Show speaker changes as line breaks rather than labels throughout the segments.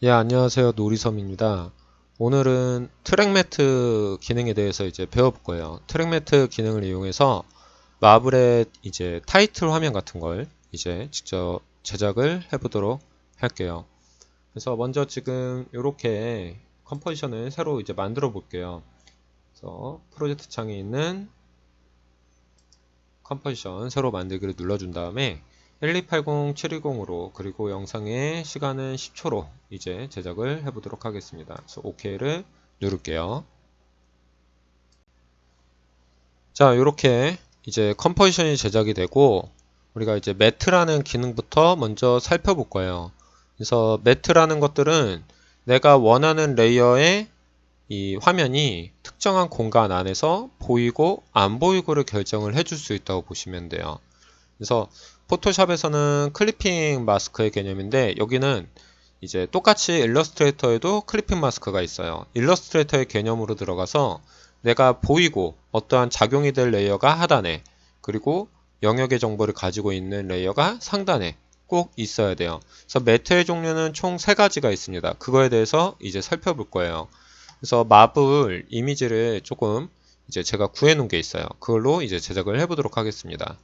예, 안녕하세요. 노리섬입니다. 오늘은 트랙 매트 기능에 대해서 이제 배워볼 거예요. 트랙 매트 기능을 이용해서 마블의 이제 타이틀 화면 같은 걸 이제 직접 제작을 해보도록 할게요. 그래서 먼저 지금 이렇게 컴포지션을 새로 이제 만들어 볼게요. 그래서 프로젝트 창에 있는 컴포지션 새로 만들기를 눌러준 다음에 1280720으로 그리고 영상의 시간은 10초로 이제 제작을 해보도록 하겠습니다. 그래서 OK를 누를게요. 자, 이렇게 이제 컴포지션이 제작이 되고 우리가 이제 매트라는 기능부터 먼저 살펴볼 거예요. 그래서 매트라는 것들은 내가 원하는 레이어의 이 화면이 특정한 공간 안에서 보이고 안 보이고를 결정을 해줄 수 있다고 보시면 돼요. 그래서 포토샵에서는 클리핑 마스크의 개념인데 여기는 이제 똑같이 일러스트레이터에도 클리핑 마스크가 있어요. 일러스트레이터의 개념으로 들어가서 내가 보이고 어떠한 작용이 될 레이어가 하단에 그리고 영역의 정보를 가지고 있는 레이어가 상단에 꼭 있어야 돼요. 그래서 매트의 종류는 총 3가지가 있습니다. 그거에 대해서 이제 살펴볼 거예요. 그래서 마블 이미지를 조금 이제 제가 구해 놓은 게 있어요. 그걸로 이제 제작을 해보도록 하겠습니다.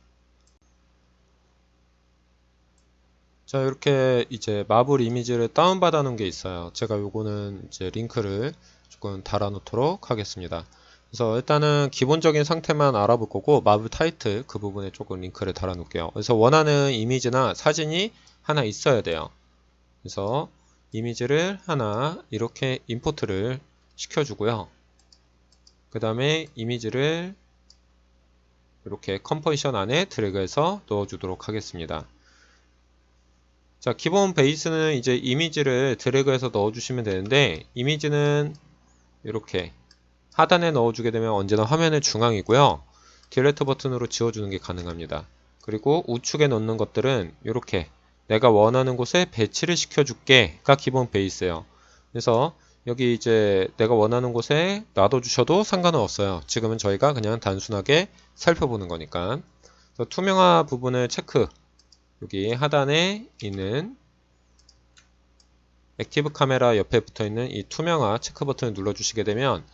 자, 이렇게 이제 마블 이미지를 다운받아 놓은 게 있어요. 제가 요거는 이제 링크를 조금 달아 놓도록 하겠습니다. 그래서 일단은 기본적인 상태만 알아볼 거고 마블 타이틀 그 부분에 조금 링크를 달아 놓을게요. 그래서 원하는 이미지나 사진이 하나 있어야 돼요. 그래서 이미지를 하나 이렇게 임포트를 시켜주고요. 그 다음에 이미지를 이렇게 컴포지션 안에 드래그해서 넣어주도록 하겠습니다. 자, 기본 베이스는 이제 이미지를 드래그해서 넣어주시면 되는데 이미지는 이렇게 하단에 넣어주게 되면 언제나 화면의 중앙이고요. 딜레트 버튼으로 지워주는 게 가능합니다. 그리고 우측에 넣는 것들은 이렇게 내가 원하는 곳에 배치를 시켜줄게가 기본 베이스예요. 그래서 여기 이제 내가 원하는 곳에 놔둬주셔도 상관은 없어요. 지금은 저희가 그냥 단순하게 살펴보는 거니까. 투명화 부분을 체크 여기 하단에 있는 액티브 카메라 옆에 붙어있는 이 투명화 체크 버튼을 눌러주시게 되면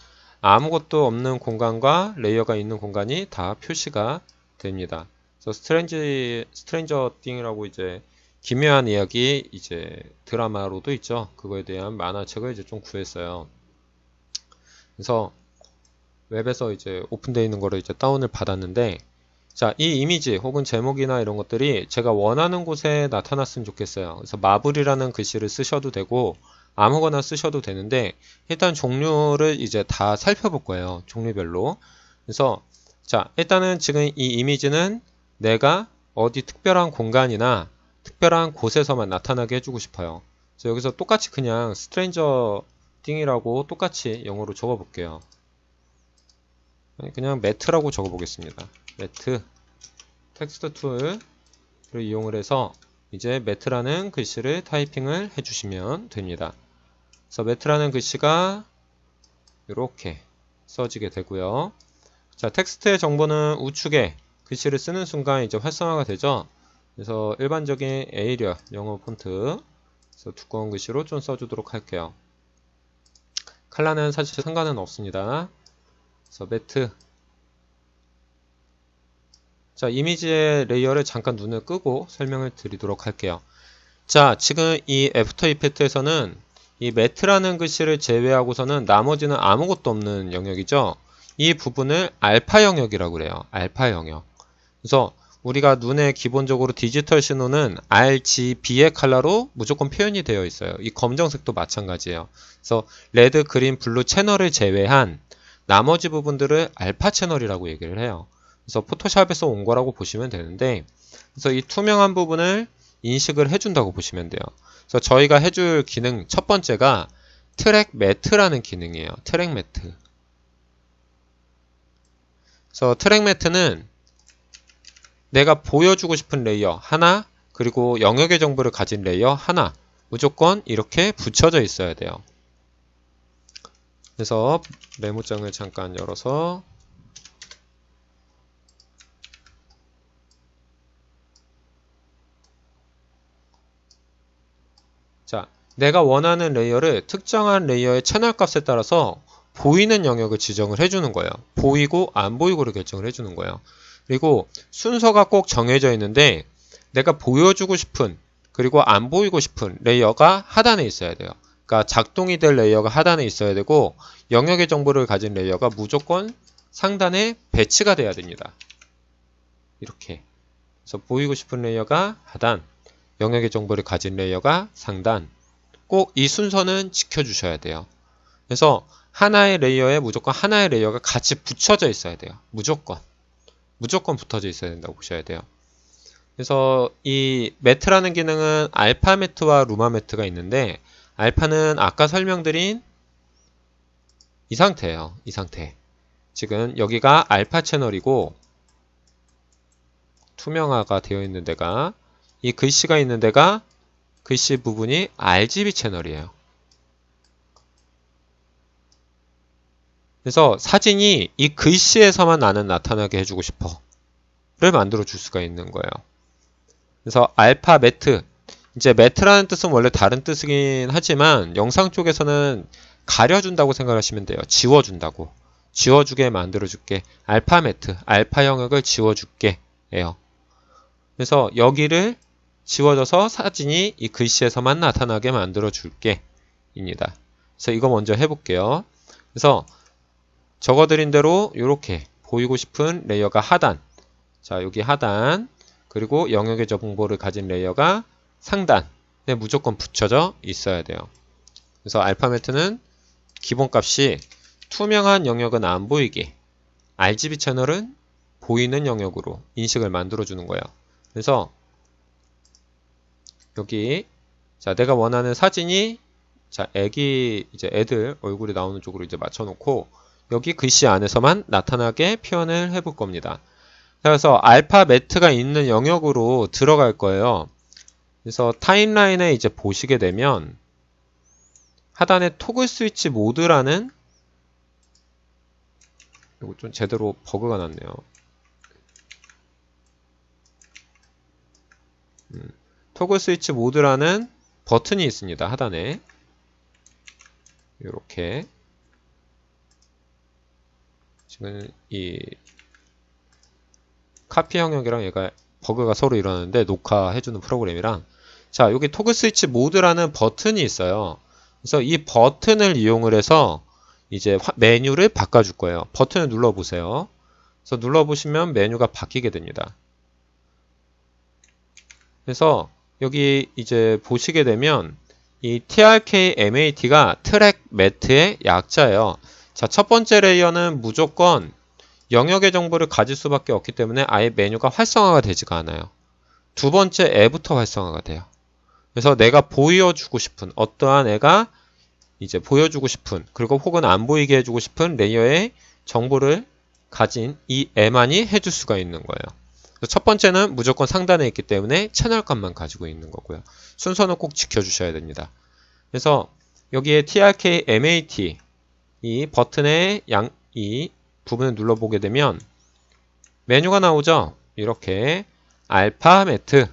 아무것도 없는 공간과 레이어가 있는 공간이 다 표시가 됩니다. 그래서 스트레인저 띵이라고 이제 기묘한 이야기 이제 드라마로도 있죠. 그거에 대한 만화책을 이제 좀 구했어요. 그래서 웹에서 이제 오픈되어 있는 거를 이제 다운을 받았는데 자, 이 이미지 혹은 제목이나 이런 것들이 제가 원하는 곳에 나타났으면 좋겠어요. 그래서 마블이라는 글씨를 쓰셔도 되고 아무거나 쓰셔도 되는데 일단 종류를 이제 다 살펴볼 거예요. 종류별로. 그래서 자, 일단은 지금 이 이미지는 내가 어디 특별한 공간이나 특별한 곳에서만 나타나게 해주고 싶어요. 그래서 여기서 똑같이 그냥 스트레인저 띵이라고 똑같이 영어로 적어 볼게요. 그냥 매트라고 적어 보겠습니다. 매트 텍스트 툴을 이용을 해서 이제 매트라는 글씨를 타이핑을 해주시면 됩니다. 그래서 매트라는 글씨가 이렇게 써지게 되고요. 자, 텍스트의 정보는 우측에 글씨를 쓰는 순간 이제 활성화가 되죠. 그래서 일반적인 에이리얼 영어 폰트 그래서 두꺼운 글씨로 좀 써주도록 할게요. 컬러는 사실 상관은 없습니다. 그래서 매트 자, 이미지의 레이어를 잠깐 눈을 끄고 설명을 드리도록 할게요. 자, 지금 이 애프터 이펙트에서는 이 매트라는 글씨를 제외하고서는 나머지는 아무것도 없는 영역이죠. 이 부분을 알파 영역이라고 그래요. 알파 영역. 그래서 우리가 눈에 기본적으로 디지털 신호는 RGB의 컬러로 무조건 표현이 되어 있어요. 이 검정색도 마찬가지예요. 그래서 레드, 그린, 블루 채널을 제외한 나머지 부분들을 알파 채널이라고 얘기를 해요. 그래서 포토샵에서 온 거라고 보시면 되는데 그래서 이 투명한 부분을 인식을 해준다고 보시면 돼요. 그래서 저희가 해줄 기능 첫 번째가 트랙 매트라는 기능이에요. 트랙 매트. 그래서 트랙 매트는 내가 보여주고 싶은 레이어 하나 그리고 영역의 정보를 가진 레이어 하나 무조건 이렇게 붙여져 있어야 돼요. 그래서 메모장을 잠깐 열어서 자, 내가 원하는 레이어를 특정한 레이어의 채널 값에 따라서 보이는 영역을 지정을 해주는 거예요. 보이고 안 보이고를 결정을 해주는 거예요. 그리고 순서가 꼭 정해져 있는데 내가 보여주고 싶은 그리고 안 보이고 싶은 레이어가 하단에 있어야 돼요. 그러니까 작동이 될 레이어가 하단에 있어야 되고 영역의 정보를 가진 레이어가 무조건 상단에 배치가 돼야 됩니다. 이렇게. 그래서 보이고 싶은 레이어가 하단, 영역의 정보를 가진 레이어가 상단. 꼭 이 순서는 지켜주셔야 돼요. 그래서 하나의 레이어에 무조건 하나의 레이어가 같이 붙여져 있어야 돼요. 무조건 붙어져 있어야 된다고 보셔야 돼요. 그래서 이 매트라는 기능은 알파 매트와 루마 매트가 있는데 알파는 아까 설명드린 이 상태예요. 이 상태. 지금 여기가 알파 채널이고 투명화가 되어 있는 데가 이 글씨가 있는 데가 글씨 부분이 RGB 채널이에요. 그래서 사진이 이 글씨에서만 나는 나타나게 해주고 싶어 를 만들어 줄 수가 있는 거예요. 그래서 알파 매트, 이제 매트라는 뜻은 원래 다른 뜻이긴 하지만 영상 쪽에서는 가려준다고 생각하시면 돼요. 지워준다고. 지워주게 만들어줄게. 알파 매트, 알파 영역을 지워줄게 예요. 그래서 여기를 지워져서 사진이 이 글씨에서만 나타나게 만들어줄게 입니다. 그래서 이거 먼저 해볼게요. 그래서 적어드린 대로 이렇게 보이고 싶은 레이어가 하단, 자 여기 하단, 그리고 영역의 정보를 가진 레이어가 상단에 무조건 붙여져 있어야 돼요. 그래서 알파 매트는 기본값이 투명한 영역은 안 보이게, RGB 채널은 보이는 영역으로 인식을 만들어주는 거예요. 그래서 여기 자 내가 원하는 사진이 자 애들 얼굴이 나오는 쪽으로 이제 맞춰놓고 여기 글씨 안에서만 나타나게 표현을 해볼 겁니다. 그래서 알파 매트가 있는 영역으로 들어갈 거예요. 그래서 타임라인에 이제 보시게 되면 하단에 토글 스위치 모드라는 이거 좀 제대로 버그가 났네요. 토글 스위치 모드라는 버튼이 있습니다. 하단에 이렇게 지금 이 카피 영역이랑 얘가 버그가 서로 일어나는데 녹화해주는 프로그램이랑 자 여기 토글 스위치 모드라는 버튼이 있어요. 그래서 이 버튼을 이용을 해서 이제 메뉴를 바꿔줄 거예요. 버튼을 눌러보세요. 그래서 눌러보시면 메뉴가 바뀌게 됩니다. 그래서 여기 이제 보시게 되면 이 TRK MAT가 트랙 매트의 약자예요. 자, 첫 번째 레이어는 무조건 영역의 정보를 가질 수밖에 없기 때문에 아예 메뉴가 활성화가 되지가 않아요. 두 번째 애부터 활성화가 돼요. 그래서 내가 보여주고 싶은 어떠한 애가 이제 보여주고 싶은 그리고 혹은 안 보이게 해주고 싶은 레이어의 정보를 가진 이 애만이 해줄 수가 있는 거예요. 첫 번째는 무조건 상단에 있기 때문에 채널 값만 가지고 있는 거고요. 순서는 꼭 지켜주셔야 됩니다. 그래서 여기에 TRK MAT 이 버튼의 이 부분을 눌러보게 되면 메뉴가 나오죠. 이렇게 알파 매트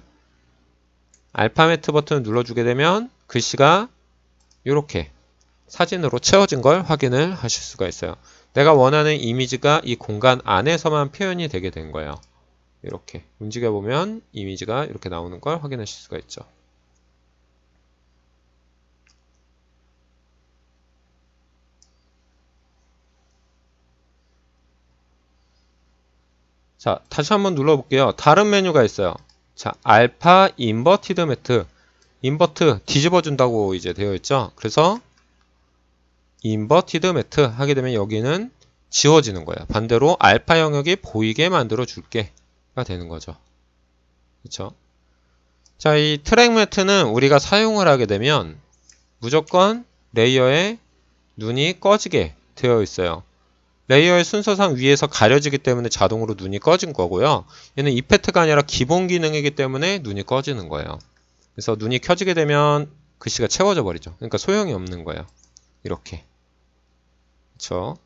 버튼을 눌러주게 되면 글씨가 이렇게 사진으로 채워진 걸 확인을 하실 수가 있어요. 내가 원하는 이미지가 이 공간 안에서만 표현이 되게 된 거예요. 이렇게 움직여보면 이미지가 이렇게 나오는 걸 확인하실 수가 있죠. 자, 다시 한번 눌러볼게요. 다른 메뉴가 있어요. 자, 알파 인버티드 매트. 인버트 뒤집어준다고 이제 되어 있죠. 그래서 인버티드 매트 하게 되면 여기는 지워지는 거예요. 반대로 알파 영역이 보이게 만들어 줄게 가 되는 거죠. 그렇죠? 자, 이 트랙 매트는 우리가 사용을 하게 되면 무조건 레이어에 눈이 꺼지게 되어 있어요. 레이어의 순서상 위에서 가려지기 때문에 자동으로 눈이 꺼진 거고요. 얘는 이펙트가 아니라 기본 기능이기 때문에 눈이 꺼지는 거예요. 그래서 눈이 켜지게 되면 글씨가 채워져 버리죠. 그러니까 소용이 없는 거예요. 이렇게. 그렇죠?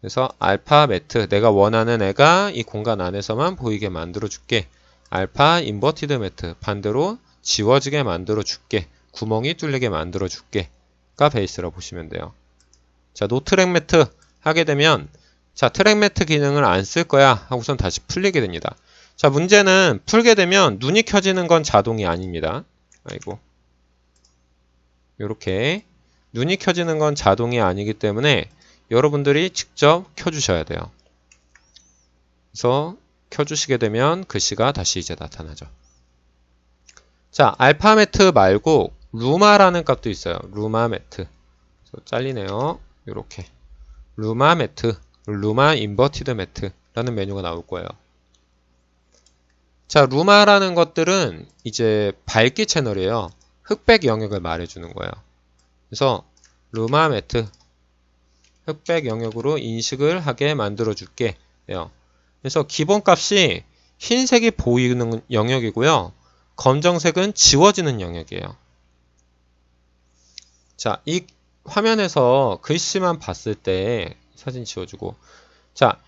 그래서 알파 매트, 내가 원하는 애가 이 공간 안에서만 보이게 만들어 줄게. 알파 인버티드 매트, 반대로 지워지게 만들어 줄게 구멍이 뚫리게 만들어 줄게가 베이스라고 보시면 돼요. 자, 노 트랙 매트 하게 되면 자, 트랙 매트 기능을 안 쓸 거야 하고선 다시 풀리게 됩니다. 자, 문제는 풀게 되면 눈이 켜지는 건 자동이 아닙니다. 아이고. 요렇게 눈이 켜지는 건 자동이 아니기 때문에 여러분들이 직접 켜주셔야 돼요. 그래서 켜주시게 되면 글씨가 다시 이제 나타나죠. 자, 알파 매트 말고 루마라는 값도 있어요. 루마 매트. 잘리네요. 요렇게. 루마 매트, 루마 인버티드 매트라는 메뉴가 나올 거예요. 자, 루마라는 것들은 이제 밝기 채널이에요. 흑백 영역을 말해주는 거예요. 그래서 루마 매트, 흑백 영역으로 인식을 하게 만들어 줄게요. 그래서 기본 값이 흰색이 보이는 영역이고요. 검정색은 지워지는 영역이에요. 자, 이 화면에서 글씨만 봤을 때 사진 지워주고, 자,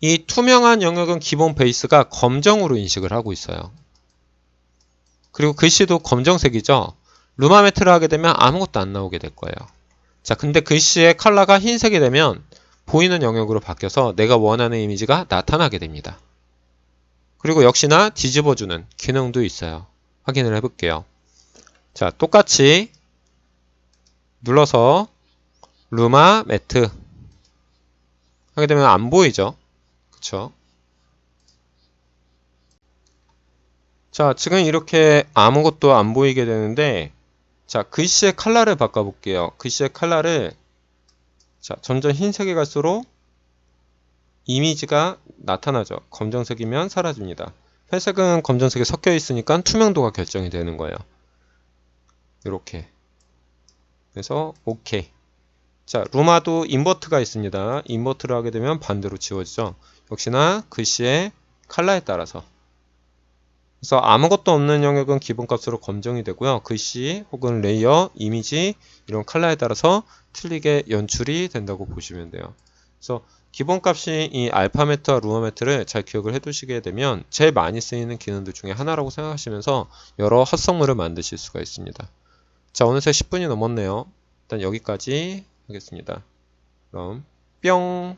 이 투명한 영역은 기본 베이스가 검정으로 인식을 하고 있어요. 그리고 글씨도 검정색이죠. 루마 매트를 하게 되면 아무것도 안 나오게 될 거예요. 자, 근데 글씨의 컬러가 흰색이 되면 보이는 영역으로 바뀌어서 내가 원하는 이미지가 나타나게 됩니다. 그리고 역시나 뒤집어주는 기능도 있어요. 확인을 해볼게요. 자, 똑같이 눌러서 루마 매트 하게 되면 안 보이죠? 그쵸? 자, 지금 이렇게 아무것도 안 보이게 되는데, 자, 글씨의 컬러를 바꿔볼게요. 글씨의 컬러를, 자, 점점 흰색이 갈수록 이미지가 나타나죠. 검정색이면 사라집니다. 회색은 검정색이 섞여 있으니까 투명도가 결정이 되는 거예요. 이렇게. 그래서, OK. 자, 루마도 인버트가 있습니다. 인버트를 하게 되면 반대로 지워지죠. 역시나 글씨의 컬러에 따라서. 그래서 아무것도 없는 영역은 기본값으로 검정이 되고요. 글씨 혹은 레이어, 이미지 이런 컬러에 따라서 틀리게 연출이 된다고 보시면 돼요. 그래서 기본값이 이 알파 매트와 루마 매트를 잘 기억을 해두시게 되면 제일 많이 쓰이는 기능들 중에 하나라고 생각하시면서 여러 핫성물을 만드실 수가 있습니다. 자, 어느새 10분이 넘었네요. 일단 여기까지 하겠습니다. 그럼 뿅!